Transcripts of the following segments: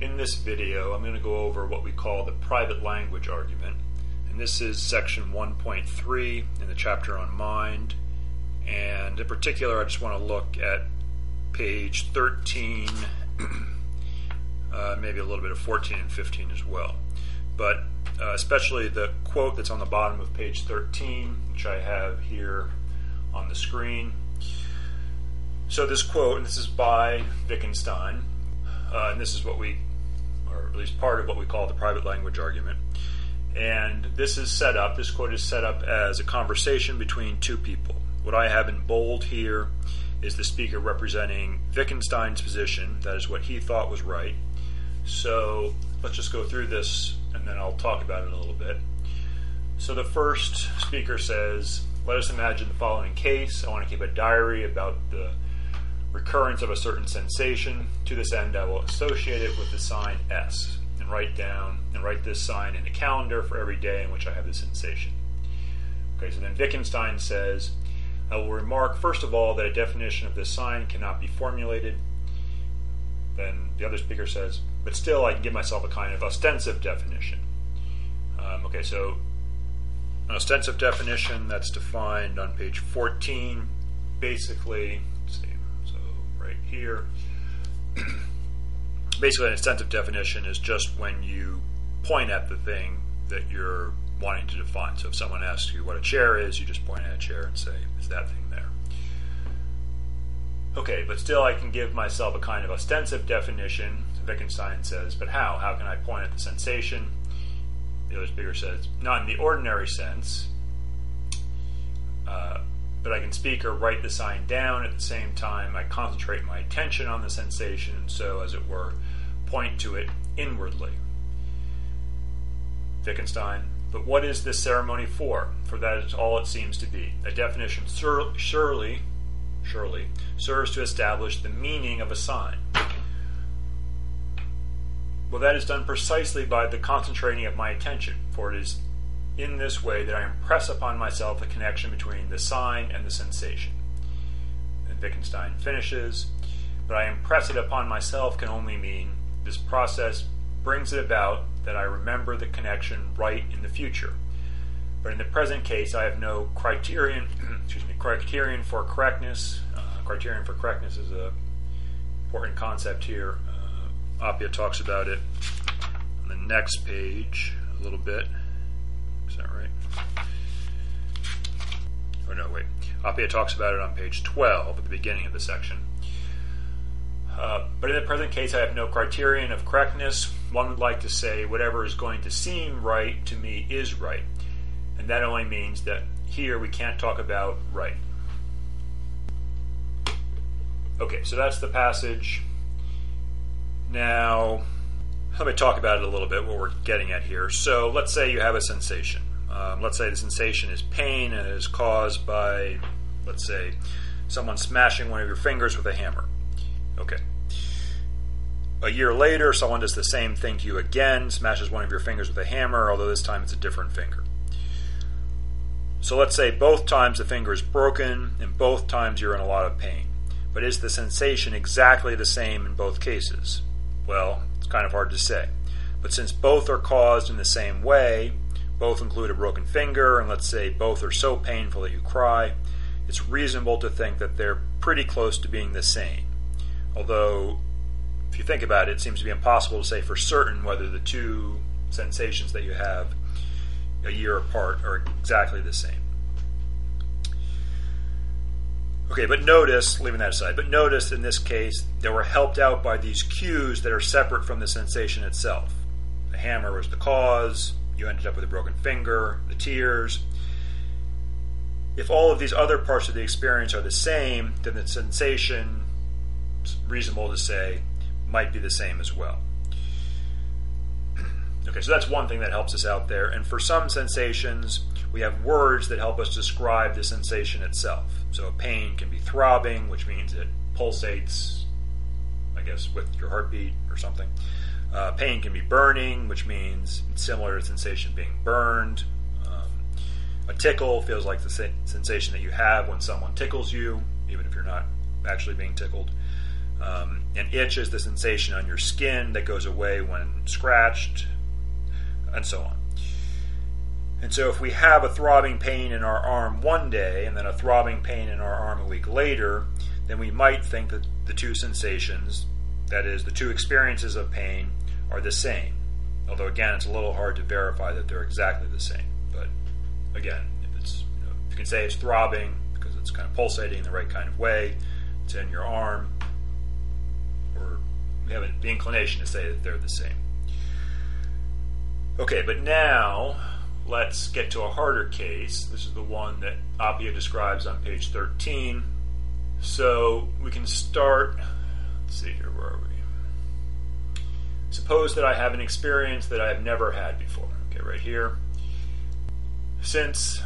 In this video, I'm going to go over what we call the private language argument. And this is section 1.3 in the chapter on mind. And in particular, I just want to look at page 13, maybe a little bit of 14 and 15 as well. But especially the quote that's on the bottom of page 13, which I have here on the screen. So this quote, and this is by Wittgenstein, and this is what we, or at least part of what we call the private language argument. And this quote is set up as a conversation between two people. What I have in bold here is the speaker representing Wittgenstein's position, that is what he thought was right. So let's just go through this and then I'll talk about it a little bit. So the first speaker says, let us imagine the following case. I want to keep a diary about the recurrence of a certain sensation. To this end, I will associate it with the sign S and write this sign in a calendar for every day in which I have the sensation. Okay, so then Wittgenstein says, I will remark first of all that a definition of this sign cannot be formulated. Then the other speaker says, but still I can give myself a kind of ostensive definition. Okay, so an ostensive definition that's defined on page 14. Basically, let's see, so right here. Basically, an ostensive definition is just when you point at the thing that you're wanting to define. So if someone asks you what a chair is, you just point at a chair and say, is that thing there? Okay, but still I can give myself a kind of ostensive definition. So Wittgenstein says, but how? How can I point at the sensation? The other speaker says, not in the ordinary sense, but I can speak or write the sign down at the same time. I concentrate my attention on the sensation, and so, as it were, point to it inwardly. Wittgenstein, but what is this ceremony for? For that is all it seems to be. A definition surely serves to establish the meaning of a sign. Well, that is done precisely by the concentrating of my attention, for it is in this way that I impress upon myself the connection between the sign and the sensation. And Wittgenstein finishes, but I impress it upon myself can only mean this process brings it about that I remember the connection right in the future. But in the present case, I have no criterion for correctness. Criterion for correctness is an important concept here. Appia talks about it on the next page a little bit. Is that right? Oh no, wait. Appia talks about it on page 12 at the beginning of the section. But in the present case, I have no criterion of correctness. One would like to say whatever is going to seem right to me is right. And that only means that here we can't talk about right. Okay, so that's the passage. Now, let me talk about it a little bit, what we're getting at here. So let's say you have a sensation. Let's say the sensation is pain and it is caused by, let's say, someone smashing one of your fingers with a hammer. Okay. A year later, someone does the same thing to you again, smashes one of your fingers with a hammer, although this time it's a different finger. So let's say both times the finger is broken and both times you're in a lot of pain. But is the sensation exactly the same in both cases? Well, it's kind of hard to say. But since both are caused in the same way, both include a broken finger, and let's say both are so painful that you cry, it's reasonable to think that they're pretty close to being the same. Although, if you think about it, it seems to be impossible to say for certain whether the two sensations that you have a year apart are exactly the same. Okay, but notice, leaving that aside, but notice in this case they were helped out by these cues that are separate from the sensation itself. The hammer was the cause, you ended up with a broken finger, the tears. If all of these other parts of the experience are the same, then the sensation, it's reasonable to say, might be the same as well. Okay, so that's one thing that helps us out there. And for some sensations, we have words that help us describe the sensation itself. So pain can be throbbing, which means it pulsates, I guess, with your heartbeat or something. Pain can be burning, which means it's similar to sensation being burned. A tickle feels like the sensation that you have when someone tickles you, even if you're not actually being tickled. An itch is the sensation on your skin that goes away when scratched, and so on. And so if we have a throbbing pain in our arm one day and then a throbbing pain in our arm a week later, then we might think that the two sensations, that is, the two experiences of pain, are the same. Although, again, it's a little hard to verify that they're exactly the same. But, again, if you can say it's throbbing because it's kind of pulsating in the right kind of way, it's in your arm, or we have the inclination to say that they're the same. Okay, but now let's get to a harder case. This is the one that Appia describes on page 13. So we can start, let's see here, where are we? Suppose that I have an experience that I have never had before. Okay, right here. Since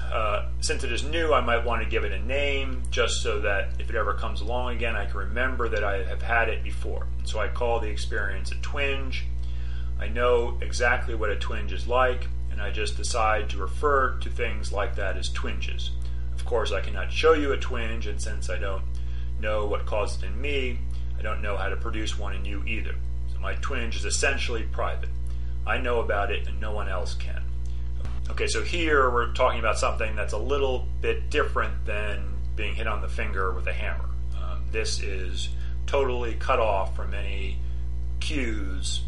it is new, I might want to give it a name just so that if it ever comes along again, I can remember that I have had it before. So I call the experience a twinge. I know exactly what a twinge is like, and I just decide to refer to things like that as twinges. Of course, I cannot show you a twinge, and since I don't know what caused it in me, I don't know how to produce one in you either. So my twinge is essentially private. I know about it, and no one else can. Okay, so here we're talking about something that's a little bit different than being hit on the finger with a hammer. This is totally cut off from any cues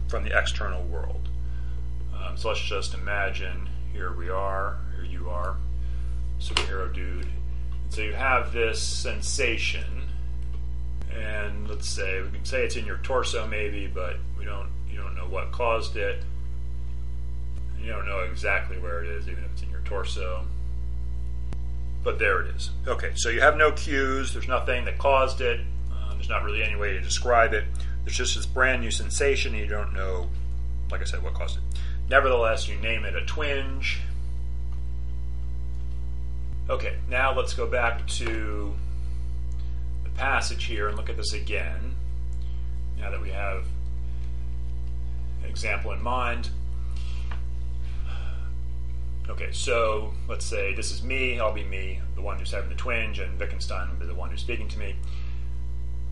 from the external world. So let's just imagine, here we are, here you are, superhero dude. So you have this sensation, and let's say, we can say it's in your torso maybe, but you don't know what caused it. You don't know exactly where it is, even if it's in your torso. But there it is. Okay, so you have no cues, there's nothing that caused it, there's not really any way to describe it. There's just this brand new sensation, and you don't know, like I said, what caused it. Nevertheless, you name it a twinge. Okay, now let's go back to the passage here and look at this again, now that we have an example in mind. Okay, so let's say this is me, I'll be me, the one who's having the twinge, and Wittgenstein will be the one who's speaking to me.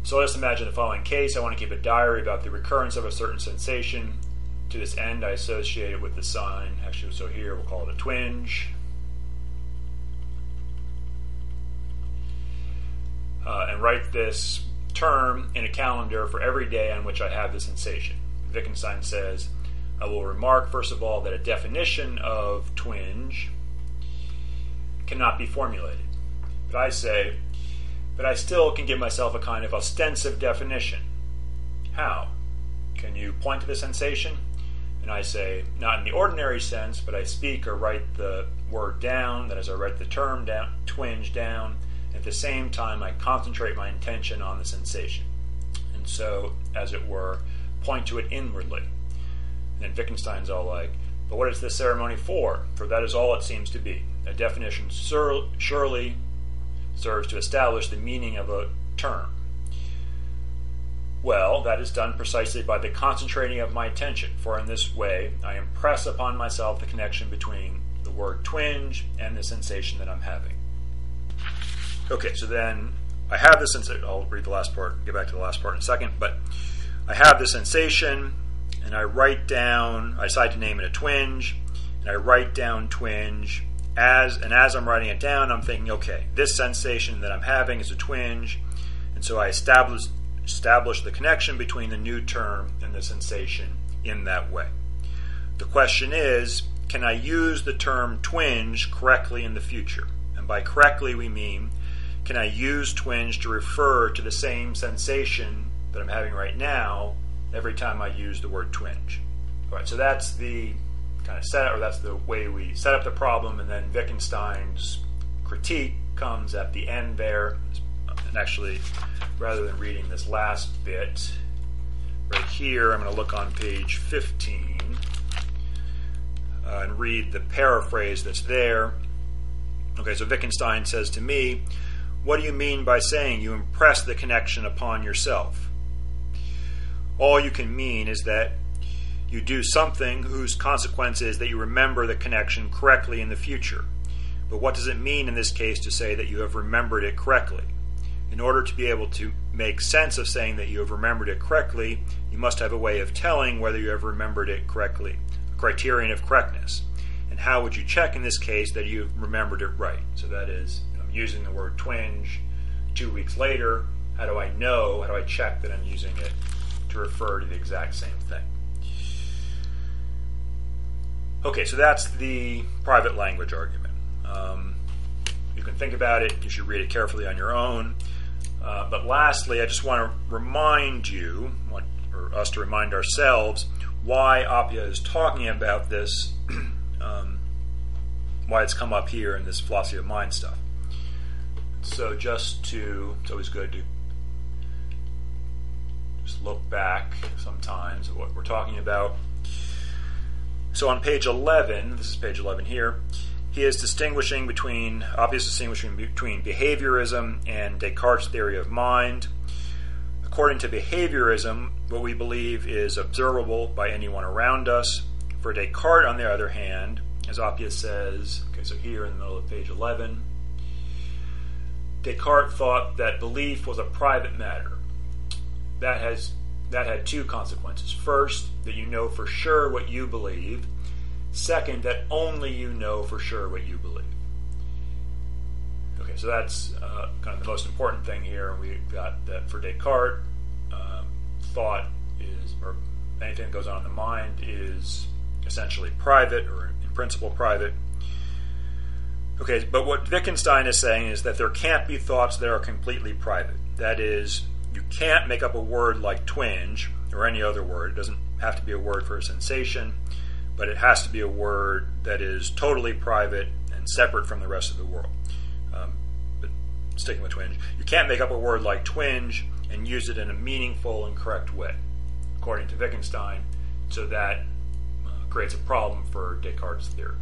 So let's imagine the following case. I want to keep a diary about the recurrence of a certain sensation. To this end, I associate it with the sign. Actually, so here we'll call it a twinge. And write this term in a calendar for every day on which I have the sensation. Wittgenstein says, I will remark, first of all, that a definition of twinge cannot be formulated. But I say, but I still can give myself a kind of ostensive definition. How? Can you point to the sensation? And I say, not in the ordinary sense, but I speak or write the word down, that is, I write the term down, twinge down, and at the same time I concentrate my intention on the sensation. And so, as it were, point to it inwardly. And then Wittgenstein's all like, but what is this ceremony for? For that is all it seems to be. A definition surely serves to establish the meaning of a term. Well, that is done precisely by the concentrating of my attention, for in this way I impress upon myself the connection between the word twinge and the sensation that I'm having. Okay, so then I have this sensation. I'll read the last part, get back to the last part in a second, but I have the sensation, and I write down, I decide to name it a twinge, and I write down twinge, as I'm writing it down, I'm thinking, okay, this sensation that I'm having is a twinge, and so I establish the connection between the new term and the sensation in that way. The question is, can I use the term twinge correctly in the future? And by correctly we mean, can I use twinge to refer to the same sensation that I'm having right now every time I use the word twinge? All right, so that's the kind of setup, or that's the way we set up the problem, and then Wittgenstein's critique comes at the end there. And actually, rather than reading this last bit, right here, I'm going to look on page 15 and read the paraphrase that's there. Okay, so Wittgenstein says to me, what do you mean by saying you impress the connection upon yourself? All you can mean is that you do something whose consequence is that you remember the connection correctly in the future. But what does it mean in this case to say that you have remembered it correctly? In order to be able to make sense of saying that you have remembered it correctly, you must have a way of telling whether you have remembered it correctly, a criterion of correctness. And how would you check in this case that you've remembered it right? So that is, I'm using the word twinge 2 weeks later. How do I check that I'm using it to refer to the exact same thing? Okay, so that's the private language argument. You can think about it. You should read it carefully on your own. But lastly, I just want to remind you, or us to remind ourselves, why Appia is talking about this, why it's come up here in this philosophy of mind stuff. So it's always good to just look back sometimes at what we're talking about. So on page 11, this is page 11 here, Appia is distinguishing between behaviorism and Descartes' theory of mind. According to behaviorism, what we believe is observable by anyone around us. For Descartes, on the other hand, as Appia says, okay, so here in the middle of page 11, Descartes thought that belief was a private matter. That had two consequences. First, that you know for sure what you believe. Second, that only you know for sure what you believe. Okay, so that's kind of the most important thing here. We've got that for Descartes, thought is, or anything that goes on in the mind is essentially private, or in principle private. Okay, but what Wittgenstein is saying is that there can't be thoughts that are completely private. That is, you can't make up a word like twinge, or any other word. It doesn't have to be a word for a sensation, but it has to be a word that is totally private and separate from the rest of the world. But sticking with twinge, you can't make up a word like twinge and use it in a meaningful and correct way, according to Wittgenstein, so that creates a problem for Descartes' theory.